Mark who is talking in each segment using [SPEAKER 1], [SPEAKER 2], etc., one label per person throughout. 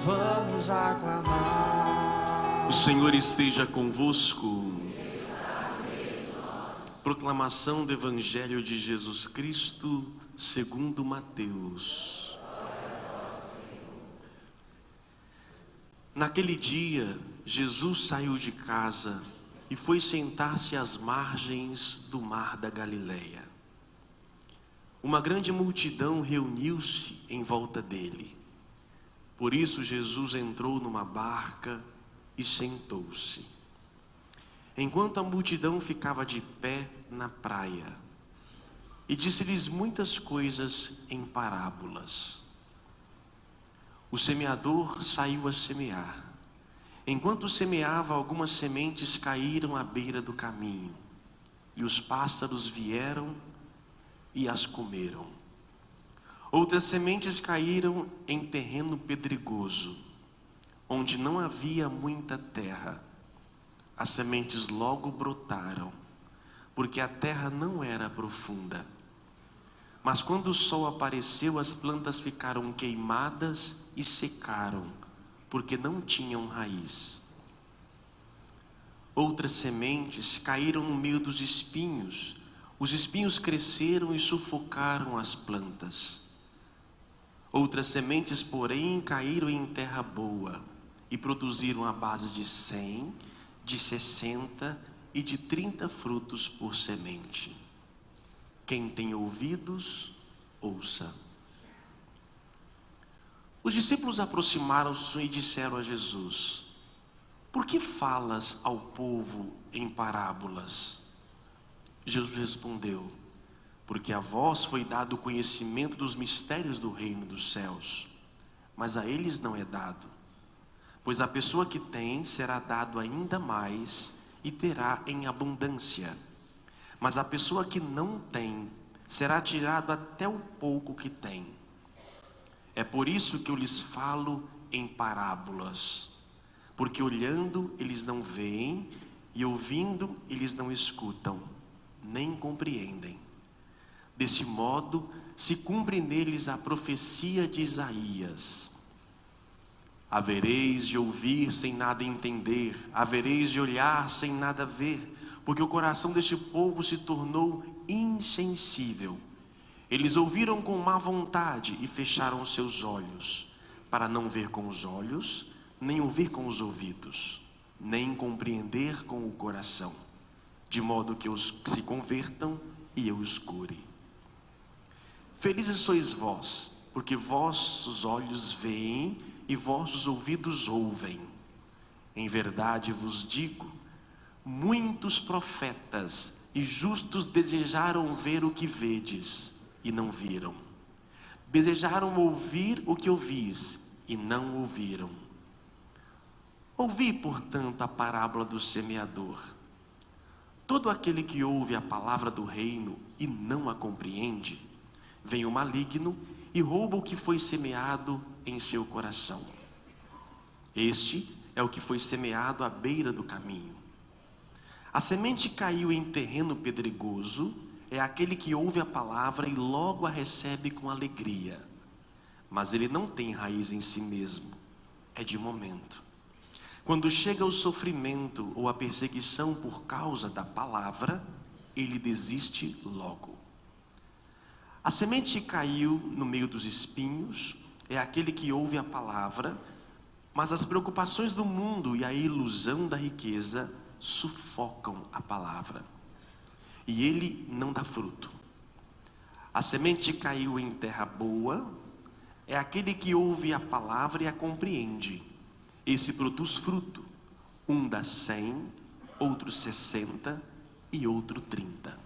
[SPEAKER 1] Vamos aclamar.
[SPEAKER 2] O Senhor esteja convosco. Proclamação do Evangelho de Jesus Cristo segundo Mateus. Naquele dia, Jesus saiu de casa e foi sentar-se às margens do mar da Galileia. Uma grande multidão reuniu-se em volta dele. Por isso Jesus entrou numa barca e sentou-se. Enquanto a multidão ficava de pé na praia, e disse-lhes muitas coisas em parábolas. O semeador saiu a semear. Enquanto semeava, algumas sementes caíram à beira do caminho, e os pássaros vieram e as comeram. Outras sementes caíram em terreno pedregoso, onde não havia muita terra. As sementes logo brotaram, porque a terra não era profunda. Mas quando o sol apareceu, as plantas ficaram queimadas e secaram, porque não tinham raiz. Outras sementes caíram no meio dos espinhos. Os espinhos cresceram e sufocaram as plantas. Outras sementes, porém, caíram em terra boa e produziram a base de 100, de 60 e de 30 frutos por semente. Quem tem ouvidos, ouça. Os discípulos aproximaram-se e disseram a Jesus: por que falas ao povo em parábolas? Jesus respondeu: porque a vós foi dado o conhecimento dos mistérios do reino dos céus, mas a eles não é dado. Pois a pessoa que tem será dado ainda mais e terá em abundância. Mas a pessoa que não tem será tirado até o pouco que tem. É por isso que eu lhes falo em parábolas. Porque olhando eles não veem, e ouvindo eles não escutam, nem compreendem. Desse modo se cumpre neles a profecia de Isaías: havereis de ouvir sem nada entender, havereis de olhar sem nada ver, porque o coração deste povo se tornou insensível. Eles ouviram com má vontade e fecharam os seus olhos, para não ver com os olhos, nem ouvir com os ouvidos, nem compreender com o coração, de modo que os se convertam e eu os cure. Felizes sois vós, porque vossos olhos veem e vossos ouvidos ouvem. Em verdade vos digo, muitos profetas e justos desejaram ver o que vedes e não viram. Desejaram ouvir o que ouvis e não ouviram. Ouvi, portanto, a parábola do semeador. Todo aquele que ouve a palavra do reino e não a compreende, vem o maligno e rouba o que foi semeado em seu coração. Este é o que foi semeado à beira do caminho. A semente caiu em terreno pedregoso, é aquele que ouve a palavra e logo a recebe com alegria. Mas ele não tem raiz em si mesmo, é de momento. Quando chega o sofrimento ou a perseguição por causa da palavra, ele desiste logo. A semente que caiu no meio dos espinhos é aquele que ouve a palavra, mas as preocupações do mundo e a ilusão da riqueza sufocam a palavra, e ele não dá fruto. A semente que caiu em terra boa é aquele que ouve a palavra e a compreende. Esse produz fruto, um dá 100, outro 60 e outro 30.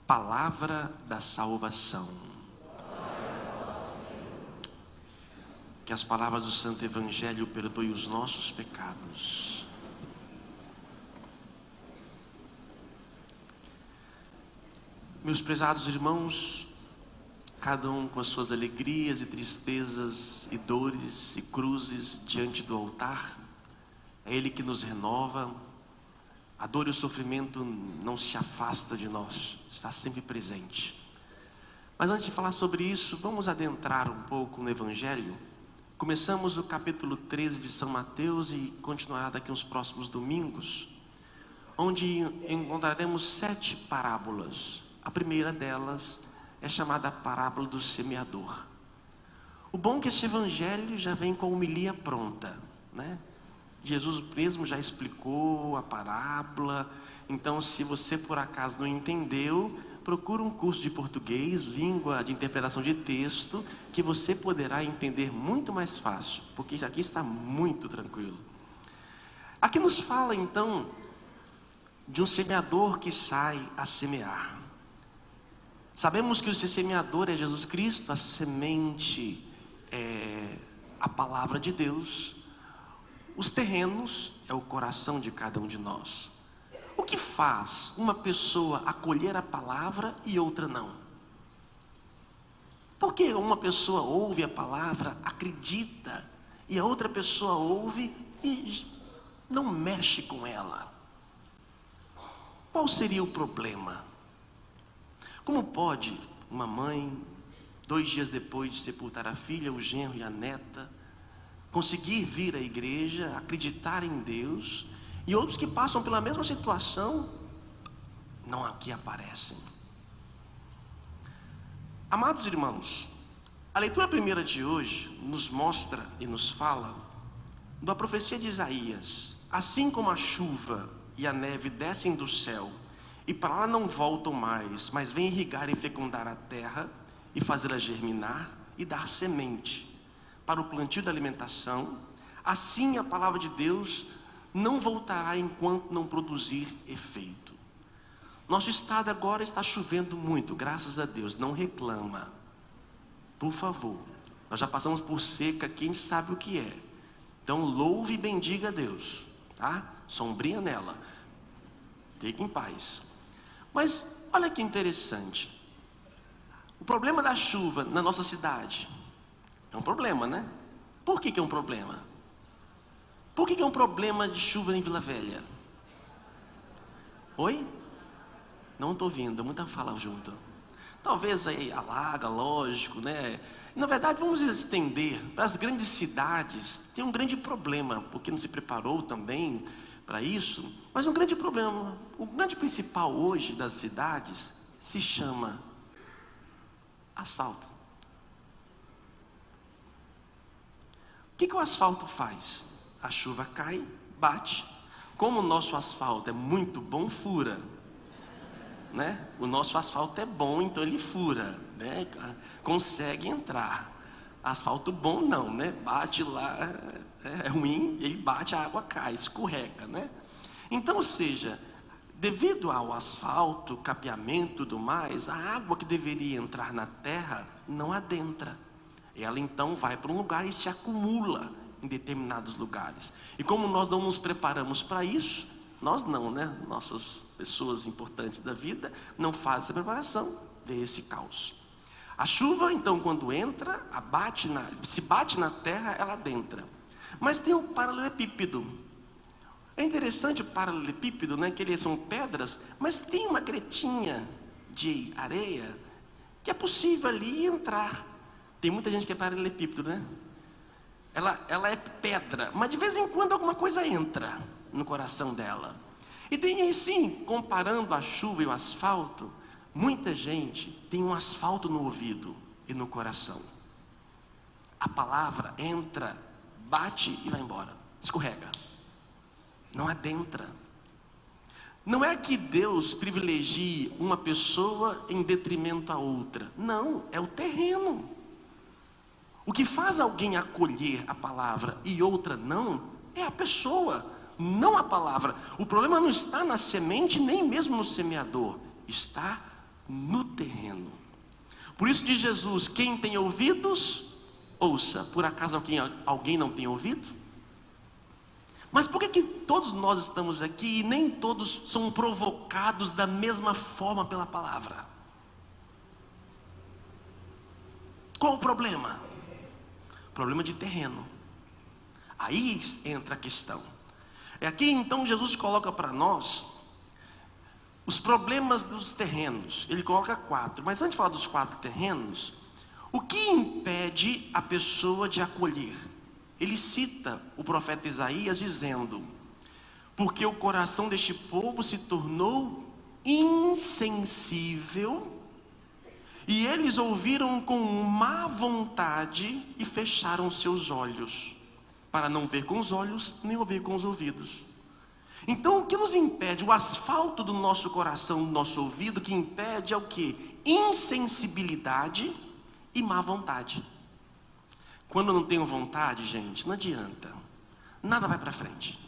[SPEAKER 2] Palavra da salvação. Que as palavras do Santo Evangelho perdoem os nossos pecados. Meus prezados irmãos, cada um com as suas alegrias e tristezas e dores e cruzes diante do altar, é Ele que nos renova. A dor e o sofrimento não se afasta de nós, está sempre presente. Mas antes de falar sobre isso, vamos adentrar um pouco no Evangelho. Começamos o capítulo 13 de São Mateus e continuará daqui uns próximos domingos, onde encontraremos 7 parábolas. A primeira delas é chamada a parábola do semeador. O bom é que esse Evangelho já vem com a homilia pronta, né? Jesus mesmo já explicou a parábola. Então, se você por acaso não entendeu, procura um curso de português, língua de interpretação de texto, que você poderá entender muito mais fácil, porque aqui está muito tranquilo. Aqui nos fala então de um semeador que sai a semear. Sabemos que o semeador é Jesus Cristo, a semente é a palavra de Deus. Os terrenos é o coração de cada um de nós. O que faz uma pessoa acolher a palavra e outra não? Por que uma pessoa ouve a palavra, acredita, e a outra pessoa ouve e não mexe com ela? Qual seria o problema? Como pode uma mãe, 2 dias depois de sepultar a filha, o genro e a neta, conseguir vir à igreja, acreditar em Deus, e outros que passam pela mesma situação, não aqui aparecem? Amados irmãos, a leitura primeira de hoje nos mostra e nos fala da profecia de Isaías. Assim como a chuva e a neve descem do céu e para lá não voltam mais, mas vêm irrigar e fecundar a terra e fazê-la germinar e dar semente para o plantio da alimentação, assim a palavra de Deus não voltará enquanto não produzir efeito. Nosso estado agora está chovendo muito, graças a Deus, não reclama. Por favor, nós já passamos por seca, quem sabe o que é. Então louve e bendiga a Deus, tá? Sombrinha nela, fique em paz. Mas olha que interessante, o problema da chuva na nossa cidade é um problema, né? Por que é um problema? Por que é um problema de chuva em Vila Velha? Oi? Não estou ouvindo, muita fala junto. Talvez aí alaga, lógico, né? Na verdade, vamos estender para as grandes cidades. Tem um grande problema, porque não se preparou também para isso. Mas um grande problema, o grande principal hoje das cidades se chama asfalto. O que o asfalto faz? A chuva cai, bate. Como o nosso asfalto é muito bom, fura, né? O nosso asfalto é bom, então ele fura, né? Consegue entrar. Asfalto bom não, né? Bate lá, é ruim, ele bate, a água cai, escorrega, né? Então, ou seja, devido ao asfalto, capeamento e tudo mais, a água que deveria entrar na terra não adentra. Ela então vai para um lugar e se acumula em determinados lugares. E como nós não nos preparamos para isso, nós não, né? Nossas pessoas importantes da vida não fazem essa preparação, vê esse caos. A chuva, então, quando entra, se bate na terra, ela adentra. Mas tem o paralelepípedo. É interessante o paralelepípedo, né? Que eles são pedras, mas tem uma gretinha de areia que é possível ali entrar. Tem muita gente que é paralelepípedo, né? Ela é pedra, mas de vez em quando alguma coisa entra no coração dela. E tem assim, comparando a chuva e o asfalto, muita gente tem um asfalto no ouvido e no coração. A palavra entra, bate e vai embora, escorrega, não adentra. Não é que Deus privilegie uma pessoa em detrimento a outra, não, é o terreno. O que faz alguém acolher a palavra e outra não, é a pessoa, não a palavra. O problema não está na semente, nem mesmo no semeador, está no terreno. Por isso diz Jesus, quem tem ouvidos, ouça. Por acaso alguém não tem ouvido? Mas por que todos nós estamos aqui e nem todos são provocados da mesma forma pela palavra? Qual o problema? Problema de terreno. Aí entra a questão. É aqui então Jesus coloca para nós os problemas dos terrenos. Ele coloca 4, mas antes de falar dos 4 terrenos, o que impede a pessoa de acolher? Ele cita o profeta Isaías dizendo: porque o coração deste povo se tornou insensível, e eles ouviram com má vontade e fecharam seus olhos, para não ver com os olhos, nem ouvir com os ouvidos. Então o que nos impede? O asfalto do nosso coração, do nosso ouvido, que impede é o que? Insensibilidade e má vontade. Quando eu não tenho vontade, gente, não adianta, nada vai para frente.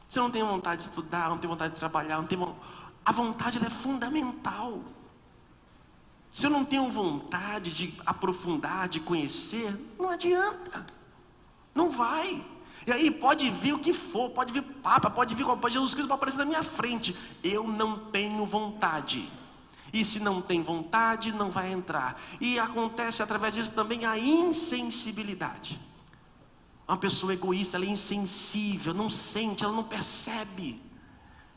[SPEAKER 2] Se eu não tenho vontade de estudar, não tenho vontade de trabalhar, não tenho... a vontade ela é fundamental. Se eu não tenho vontade de aprofundar, de conhecer, não adianta, não vai. E aí pode vir o que for, pode vir Papa, pode vir Jesus Cristo, pode aparecer na minha frente, eu não tenho vontade. E se não tem vontade, não vai entrar. E acontece através disso também a insensibilidade. Uma pessoa egoísta, ela é insensível, não sente, ela não percebe.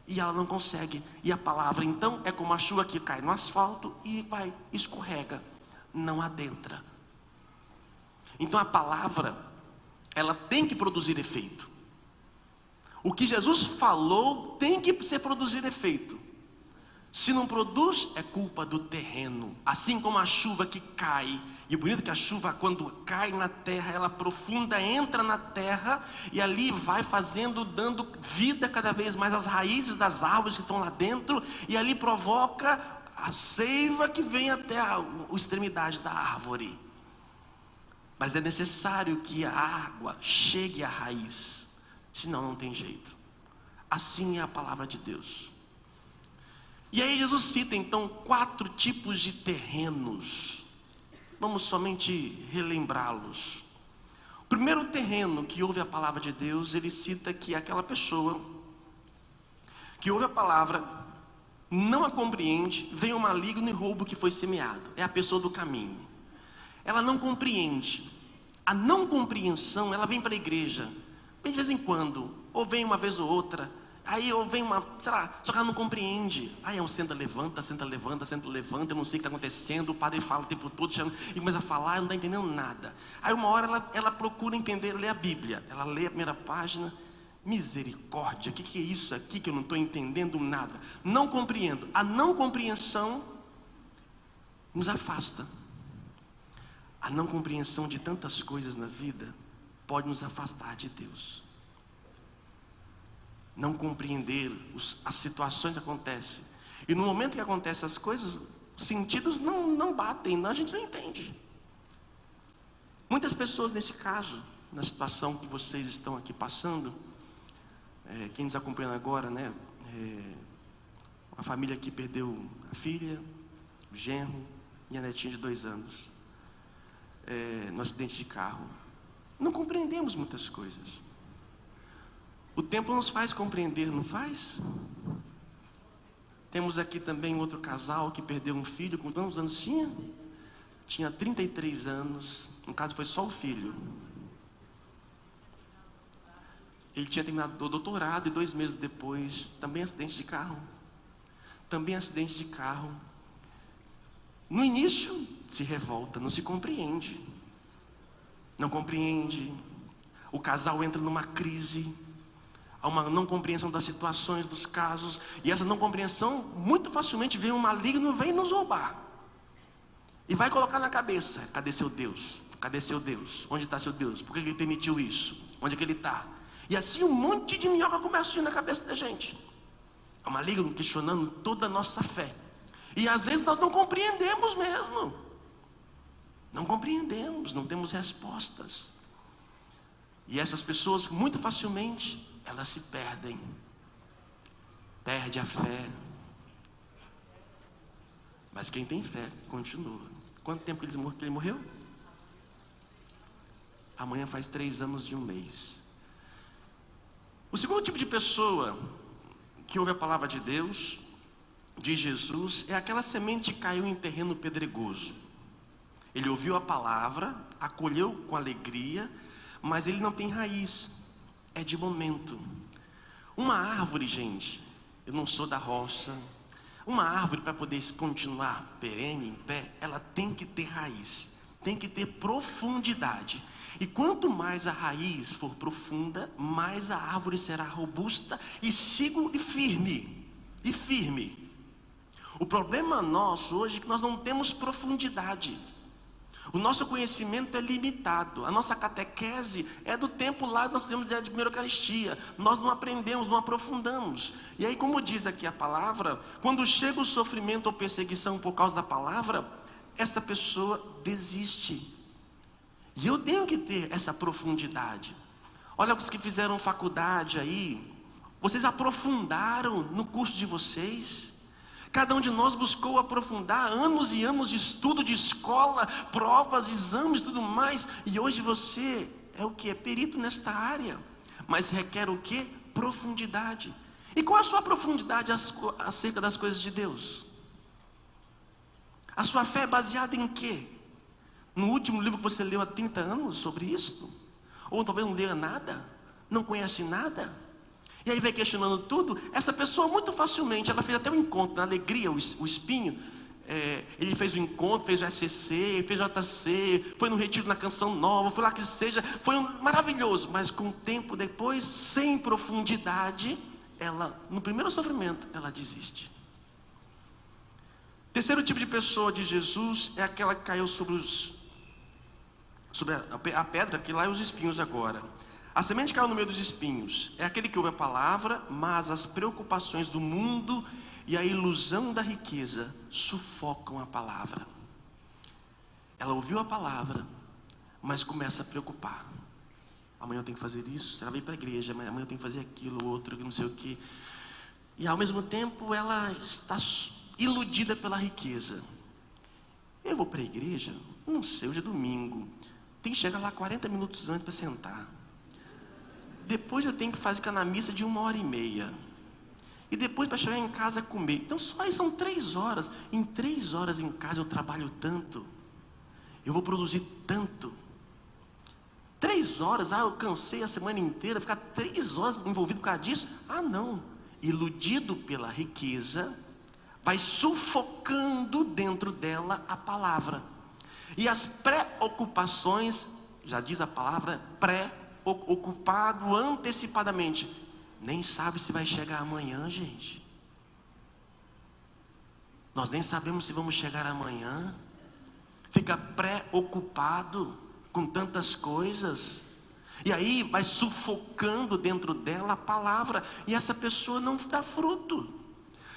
[SPEAKER 2] E ela não consegue. E a palavra então é como a chuva que cai no asfalto e vai, escorrega, não adentra. Então a palavra, ela tem que produzir efeito. O que Jesus falou tem que ser produzir efeito. Se não produz, é culpa do terreno. Assim como a chuva que cai. E o bonito é que a chuva, quando cai na terra, ela profunda, entra na terra e ali vai fazendo, dando vida cada vez mais às raízes das árvores que estão lá dentro, e ali provoca a seiva que vem até a extremidade da árvore. Mas é necessário que a água chegue à raiz, senão não tem jeito. Assim é a palavra de Deus. E aí Jesus cita então 4 tipos de terrenos. Vamos somente relembrá-los. O primeiro terreno que ouve a palavra de Deus, ele cita que aquela pessoa que ouve a palavra, não a compreende, vem o maligno e rouba o que foi semeado. É a pessoa do caminho. Ela não compreende. A não compreensão, ela vem para a igreja, bem de vez em quando, ou vem uma vez ou outra. Aí eu venho sei lá, só que ela não compreende. Aí é um senta, levanta, eu não sei o que está acontecendo. O padre fala o tempo todo, e começa a falar, eu não está entendendo nada. Aí uma hora ela procura entender, lê a Bíblia. Ela lê a primeira página, misericórdia, o que é isso aqui que eu não estou entendendo nada? Não compreendo. A não compreensão nos afasta. A não compreensão de tantas coisas na vida pode nos afastar de Deus. Não compreender as situações que acontecem. E no momento que acontecem as coisas, os sentidos não batem, a gente não entende. Muitas pessoas nesse caso, na situação que vocês estão aqui passando, quem nos acompanha agora, né? Uma família que perdeu a filha, o genro e a netinha de 2 anos, no acidente de carro. Não compreendemos muitas coisas. O tempo nos faz compreender, não faz? Temos aqui também outro casal que perdeu um filho. Com quantos anos tinha? Tinha 33 anos. No caso foi só o filho. Ele tinha terminado o doutorado e 2 meses depois, também acidente de carro. Também acidente de carro. No início se revolta, não se compreende. Não compreende. O casal entra numa crise. Há uma não compreensão das situações, dos casos. E essa não compreensão, muito facilmente vem um maligno, vem nos roubar. E vai colocar na cabeça: cadê seu Deus? Cadê seu Deus? Onde está seu Deus? Por que ele permitiu isso? Onde é que ele está? E assim um monte de minhoca começa a surgir na cabeça da gente. É o maligno questionando toda a nossa fé. E às vezes nós não compreendemos mesmo. Não compreendemos, não temos respostas. E essas pessoas, muito facilmente, elas se perdem. Perde a fé. Mas quem tem fé, continua. Quanto tempo que ele morreu? Amanhã faz 3 anos e 1 mês. O segundo tipo de pessoa que ouve a palavra de Deus, de Jesus, é aquela semente que caiu em terreno pedregoso. Ele ouviu a palavra, acolheu com alegria, mas ele não tem raiz. É de momento. Uma árvore, gente, eu não sou da roça, Uma árvore, para poder continuar perene, em pé, ela tem que ter raiz, tem que ter profundidade. E quanto mais a raiz for profunda, mais a árvore será robusta e segura e firme. O problema nosso hoje é que nós não temos profundidade. O nosso conhecimento é limitado. A nossa catequese é do tempo lá, nós temos a primeira Eucaristia. Nós não aprendemos, não aprofundamos. E aí, como diz aqui a palavra, quando chega o sofrimento ou perseguição por causa da palavra, essa pessoa desiste. E eu tenho que ter essa profundidade. Olha os que fizeram faculdade aí, vocês aprofundaram no curso de vocês. Cada um de nós buscou aprofundar anos e anos de estudo, de escola, provas, exames, tudo mais. E hoje você é o que? É perito nesta área. Mas requer o que? Profundidade. E qual é a sua profundidade acerca das coisas de Deus? A sua fé é baseada em quê? No último livro que você leu há 30 anos sobre isso? Ou talvez não leia nada? Não conhece nada? E aí vai questionando tudo. Essa pessoa muito facilmente, ela fez até um encontro na Alegria, o Espinho. Ele fez o encontro, fez o SCC, fez o JC, foi no retiro na Canção Nova, foi lá que seja, foi maravilhoso. Mas com o tempo depois, sem profundidade, ela, no primeiro sofrimento, ela desiste. Terceiro tipo de pessoa de Jesus é aquela que caiu sobre a pedra, que lá é os espinhos agora. A semente que caiu no meio dos espinhos é aquele que ouve a palavra, mas as preocupações do mundo e a ilusão da riqueza sufocam a palavra. Ela ouviu a palavra, mas começa a preocupar. Amanhã eu tenho que fazer isso, ela veio para a igreja, amanhã eu tenho que fazer aquilo, outro, não sei o que. E ao mesmo tempo ela está iludida pela riqueza. Eu vou para a igreja, não sei, hoje é domingo, tem que chegar lá 40 minutos antes para sentar. Depois eu tenho que fazer na missa de 1h30. E depois para chegar em casa comer. Então só aí são 3 horas. Em 3 horas em casa eu trabalho tanto. Eu vou produzir tanto. 3 horas, eu cansei a semana inteira. Ficar 3 horas envolvido por causa disso? Não. Iludido pela riqueza, vai sufocando dentro dela a palavra. E as preocupações, já diz a palavra, ocupado antecipadamente, nem sabe se vai chegar amanhã, gente. Nós nem sabemos se vamos chegar amanhã. Fica preocupado com tantas coisas. E aí vai sufocando dentro dela a palavra. E essa pessoa não dá fruto.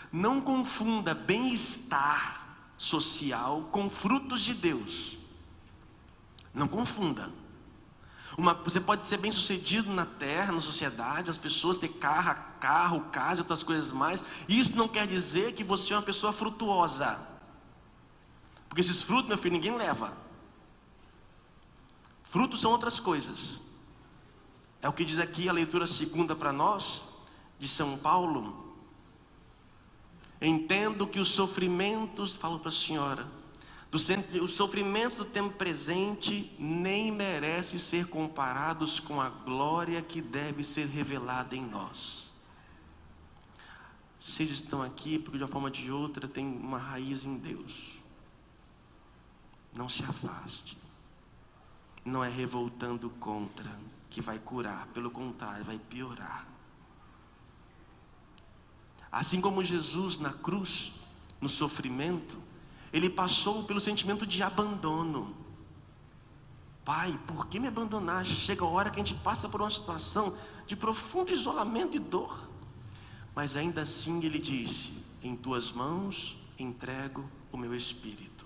[SPEAKER 2] Não confunda bem-estar social com frutos de Deus. Não confunda. Você pode ser bem sucedido na terra, na sociedade, as pessoas ter carro, casa e outras coisas mais. Isso não quer dizer que você é uma pessoa frutuosa. Porque esses frutos, meu filho, ninguém leva. Frutos são outras coisas. É o que diz aqui a leitura segunda para nós, de São Paulo. Entendo que os sofrimentos, falo para a senhora, os sofrimentos do tempo presente nem merecem ser comparados com a glória que deve ser revelada em nós. Vocês estão aqui porque de uma forma ou de outra tem uma raiz em Deus. Não se afaste. Não é revoltando contra que vai curar, pelo contrário, vai piorar. Assim como Jesus na cruz, no sofrimento, ele passou pelo sentimento de abandono. Pai, por que me abandonaste? Chega a hora que a gente passa por uma situação de profundo isolamento e dor. Mas ainda assim ele disse: em tuas mãos entrego o meu espírito.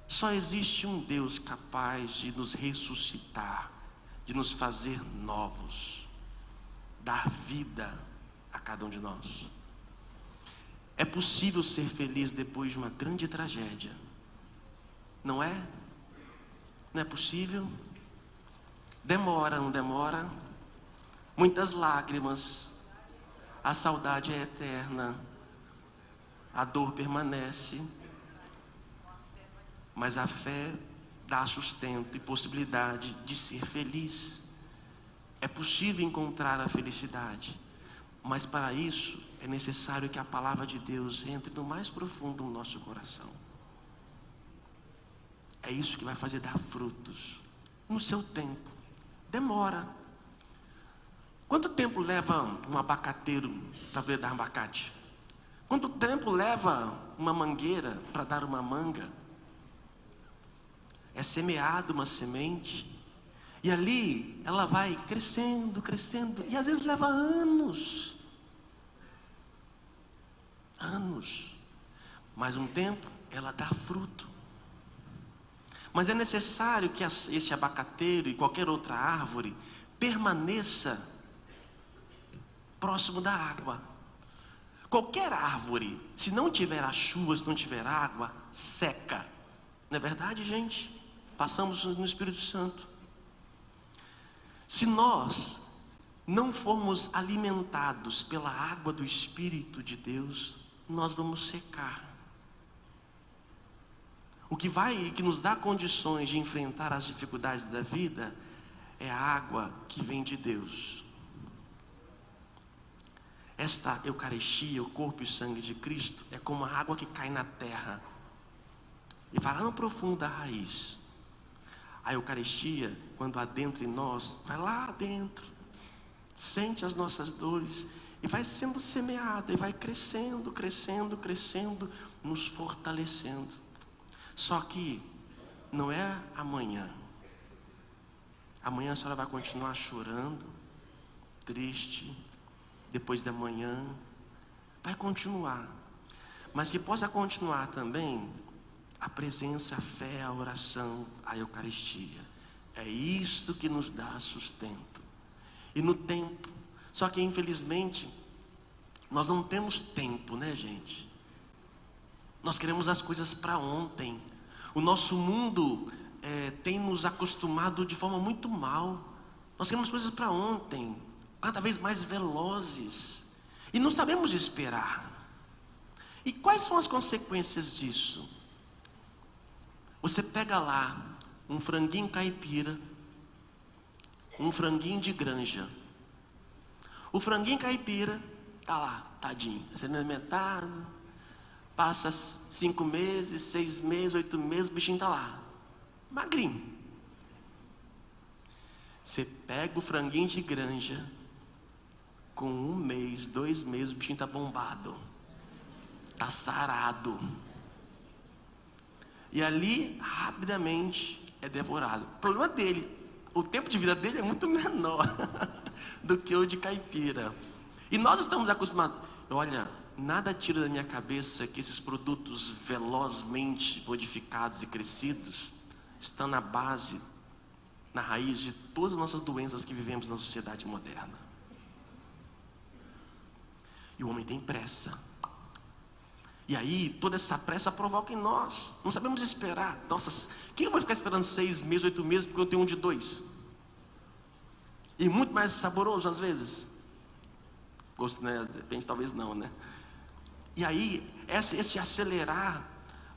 [SPEAKER 2] Só existe um Deus capaz de nos ressuscitar, de nos fazer novos, dar vida a cada um de nós. É possível ser feliz depois de uma grande tragédia, não é? Não é possível? Demora, não demora? Muitas lágrimas, a saudade é eterna, a dor permanece, mas a fé dá sustento e possibilidade de ser feliz. É possível encontrar a felicidade, mas para isso é necessário que a palavra de Deus entre no mais profundo do nosso coração. É isso que vai fazer dar frutos no seu tempo. Demora. Quanto tempo leva um abacateiro para dar abacate? Quanto tempo leva uma mangueira para dar uma manga? É semeada uma semente, e ali ela vai crescendo, crescendo, e às vezes leva anos. Anos. Mas um tempo ela dá fruto. Mas é necessário que esse abacateiro e qualquer outra árvore permaneça próximo da água. Qualquer árvore, se não tiver a chuva, se não tiver água, seca. Não é verdade, gente? Passamos no Espírito Santo. Se nós não formos alimentados pela água do Espírito de Deus, nós vamos secar. O que nos dá condições de enfrentar as dificuldades da vida é a água que vem de Deus. Esta Eucaristia, o corpo e sangue de Cristo, é como a água que cai na terra e vai lá no profundo da raiz. A Eucaristia, quando adentra em nós, vai lá dentro, sente as nossas dores e vai sendo semeada e vai crescendo, crescendo, crescendo, nos fortalecendo. Só que não é amanhã. Amanhã a senhora vai continuar chorando, triste. Depois da manhã, vai continuar. Mas que possa continuar também a presença, a fé, a oração, a Eucaristia. É isto que nos dá sustento. E no tempo, só que infelizmente, nós não temos tempo, né, gente? Nós queremos as coisas para ontem. O nosso mundo tem nos acostumado de forma muito mal. Nós queremos coisas para ontem, cada vez mais velozes, e não sabemos esperar. E quais são as consequências disso? Você pega lá um franguinho caipira, um franguinho de granja. O franguinho caipira tá lá, tadinho, sendo alimentado, passa 5 meses, 6 meses, 8 meses, o bichinho tá lá, magrinho. Você pega o franguinho de granja, com 1 mês, 2 meses, o bichinho está bombado, está sarado. E ali, rapidamente, é devorado. O problema dele, o tempo de vida dele é muito menor do que o de caipira. E nós estamos acostumados. Olha, nada tira da minha cabeça que esses produtos velozmente modificados e crescidos estão na base, na raiz de todas as nossas doenças que vivemos na sociedade moderna. E o homem tem pressa. E aí, toda essa pressa provoca em nós. Não sabemos esperar. Nossa, quem eu vou ficar esperando 6 meses, 8 meses, porque eu tenho um de 2? E muito mais saboroso, às vezes. Gosto, né? De repente, talvez não, né? E aí, esse acelerar,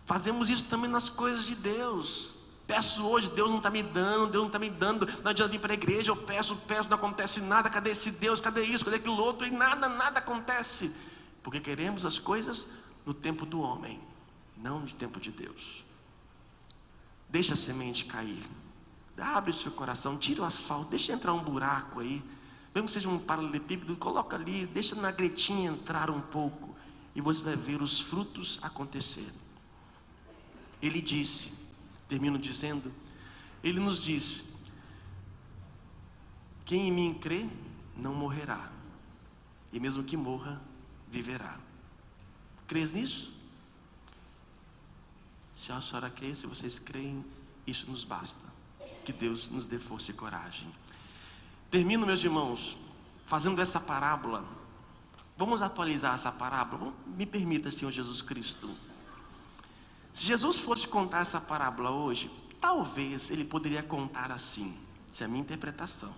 [SPEAKER 2] fazemos isso também nas coisas de Deus. Peço hoje, Deus não está me dando, Deus não está me dando. Não adianta vir para a igreja, eu peço, não acontece nada. Cadê esse Deus? Cadê isso? Cadê aquilo outro? E nada acontece. Porque queremos as coisas no tempo do homem, não no tempo de Deus. Deixa a semente cair. Abre o seu coração, tira o asfalto, deixa entrar um buraco aí. Mesmo que seja um paralelepípedo, coloca ali, deixa na gretinha entrar um pouco. E você vai ver os frutos acontecer. Ele disse, termino dizendo, ele nos diz: quem em mim crê, não morrerá. E mesmo que morra, viverá. Crês nisso? Se a senhora crê, se vocês creem, isso nos basta. Que Deus nos dê força e coragem. Termino, meus irmãos, fazendo essa parábola. Vamos atualizar essa parábola. Me permita, Senhor Jesus Cristo. Se Jesus fosse contar essa parábola hoje, talvez ele poderia contar assim. Essa é a minha interpretação.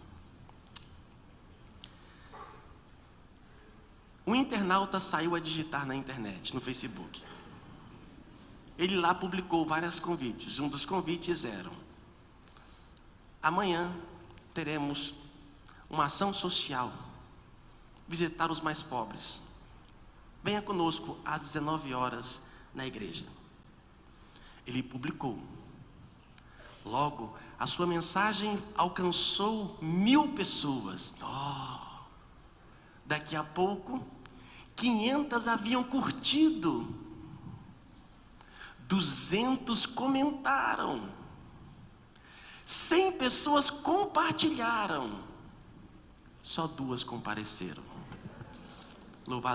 [SPEAKER 2] Um internauta saiu a digitar na internet, no Facebook. Ele lá publicou vários convites. Um dos convites eram: amanhã teremos uma ação social, visitar os mais pobres. venha conosco às 19 horas na igreja. Ele publicou. Logo, a sua mensagem alcançou 1000 pessoas. Daqui a pouco, 500 haviam curtido, 200 comentaram, 100 pessoas compartilharam, só 2 compareceram. Louvado